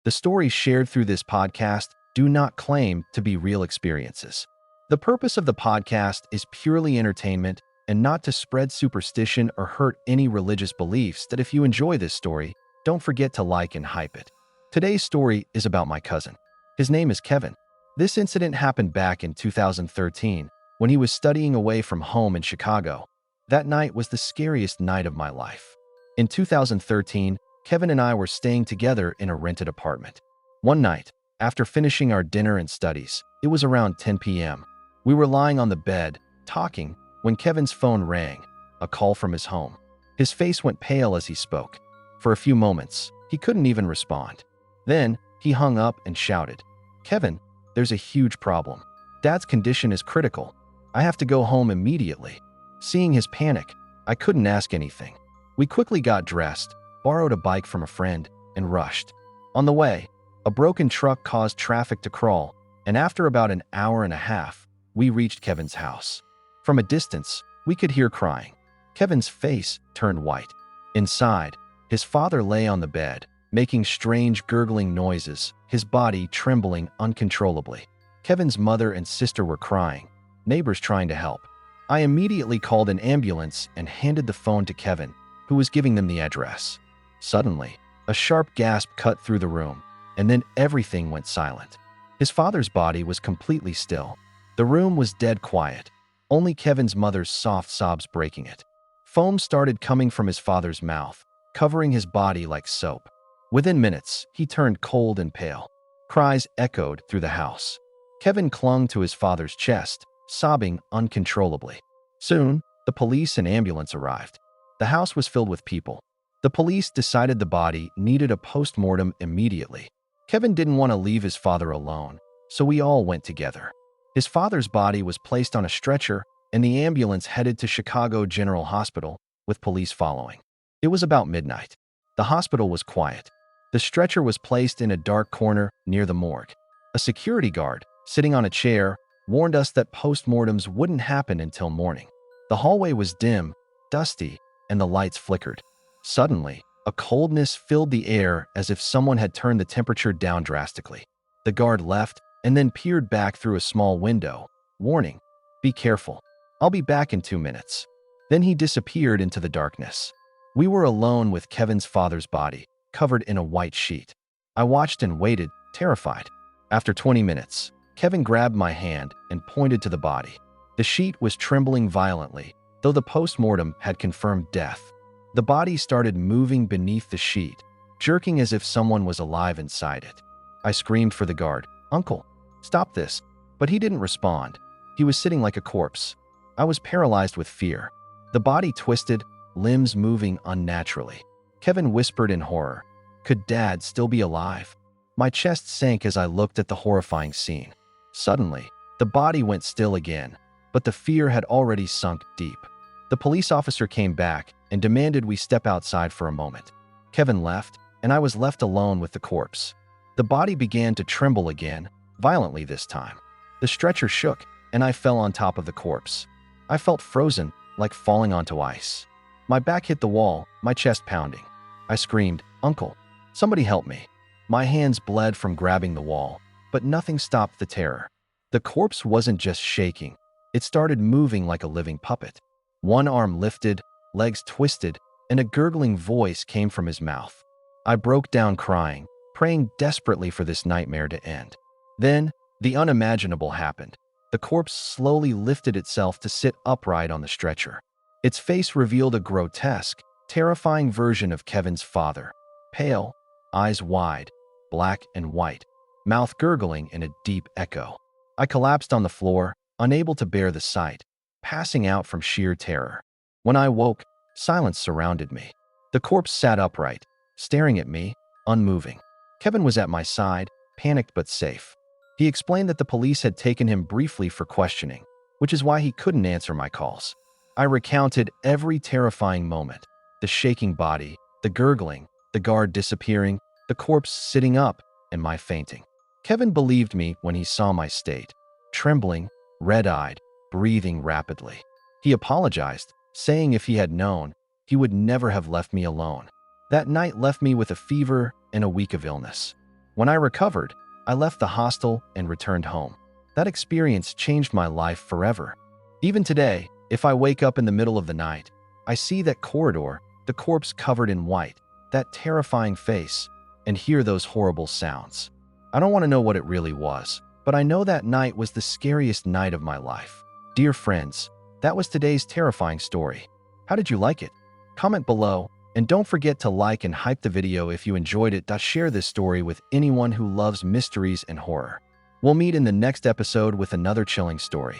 The stories shared through this podcast do not claim to be real experiences. The purpose of the podcast is purely entertainment and not to spread superstition or hurt any religious beliefs. That if you enjoy this story, don't forget to like and hype it. Today's story is about my cousin. His name is Kevin. This incident happened back in 2013 when he was studying away from home in Chicago. That night was the scariest night of my life. In 2013, Kevin and I were staying together in a rented apartment. One night, after finishing our dinner and studies, it was around 10 p.m. We were lying on the bed, talking, when Kevin's phone rang, a call from his home. His face went pale as he spoke. For a few moments, he couldn't even respond. Then, he hung up and shouted, "Kevin, there's a huge problem. Dad's condition is critical. I have to go home immediately." Seeing his panic, I couldn't ask anything. We quickly got dressed, borrowed a bike from a friend, and rushed. On the way, a broken truck caused traffic to crawl, and after about an hour and a half, we reached Kevin's house. From a distance, we could hear crying. Kevin's face turned white. Inside, his father lay on the bed, making strange gurgling noises, his body trembling uncontrollably. Kevin's mother and sister were crying, neighbors trying to help. I immediately called an ambulance and handed the phone to Kevin, who was giving them the address. Suddenly, a sharp gasp cut through the room, and then everything went silent. His father's body was completely still. The room was dead quiet, only Kevin's mother's soft sobs breaking it. Foam started coming from his father's mouth, covering his body like soap. Within minutes, he turned cold and pale. Cries echoed through the house. Kevin clung to his father's chest, sobbing uncontrollably. Soon, the police and ambulance arrived. The house was filled with people. The police decided the body needed a post-mortem immediately. Kevin didn't want to leave his father alone, so we all went together. His father's body was placed on a stretcher, and the ambulance headed to Chicago General Hospital, with police following. It was about midnight. The hospital was quiet. The stretcher was placed in a dark corner near the morgue. A security guard, sitting on a chair, warned us that post-mortems wouldn't happen until morning. The hallway was dim, dusty, and the lights flickered. Suddenly, a coldness filled the air as if someone had turned the temperature down drastically. The guard left and then peered back through a small window, warning, "Be careful. I'll be back in 2 minutes." Then he disappeared into the darkness. We were alone with Kevin's father's body, covered in a white sheet. I watched and waited, terrified. After 20 minutes, Kevin grabbed my hand and pointed to the body. The sheet was trembling violently, though the post-mortem had confirmed death. The body started moving beneath the sheet, jerking as if someone was alive inside it. I screamed for the guard, "Uncle, stop this." But he didn't respond. He was sitting like a corpse. I was paralyzed with fear. The body twisted, limbs moving unnaturally. Kevin whispered in horror, "Could Dad still be alive?" My chest sank as I looked at the horrifying scene. Suddenly, the body went still again, but the fear had already sunk deep. The police officer came back and demanded we step outside for a moment. Kevin left, and I was left alone with the corpse. The body began to tremble again, violently this time. The stretcher shook, and I fell on top of the corpse. I felt frozen, like falling onto ice. My back hit the wall, my chest pounding. I screamed, "Uncle, somebody help me." My hands bled from grabbing the wall, but nothing stopped the terror. The corpse wasn't just shaking. It started moving like a living puppet. One arm lifted, legs twisted, and a gurgling voice came from his mouth. I broke down crying, praying desperately for this nightmare to end. Then, the unimaginable happened. The corpse slowly lifted itself to sit upright on the stretcher. Its face revealed a grotesque, terrifying version of Kevin's father. Pale, eyes wide, black and white, mouth gurgling in a deep echo. I collapsed on the floor, unable to bear the sight, passing out from sheer terror. When I woke, silence surrounded me. The corpse sat upright, staring at me, unmoving. Kevin was at my side, panicked but safe. He explained that the police had taken him briefly for questioning, which is why he couldn't answer my calls. I recounted every terrifying moment: the shaking body, the gurgling, the guard disappearing, the corpse sitting up, and my fainting. Kevin believed me when he saw my state, trembling, red-eyed, breathing rapidly. He apologized, saying if he had known, he would never have left me alone. That night left me with a fever and a week of illness. When I recovered, I left the hostel and returned home. That experience changed my life forever. Even today, if I wake up in the middle of the night, I see that corridor, the corpse covered in white, that terrifying face, and hear those horrible sounds. I don't want to know what it really was, but I know that night was the scariest night of my life. Dear friends, that was today's terrifying story. How did you like it? Comment below, and don't forget to like and hype the video if you enjoyed it. Share this story with anyone who loves mysteries and horror. We'll meet in the next episode with another chilling story.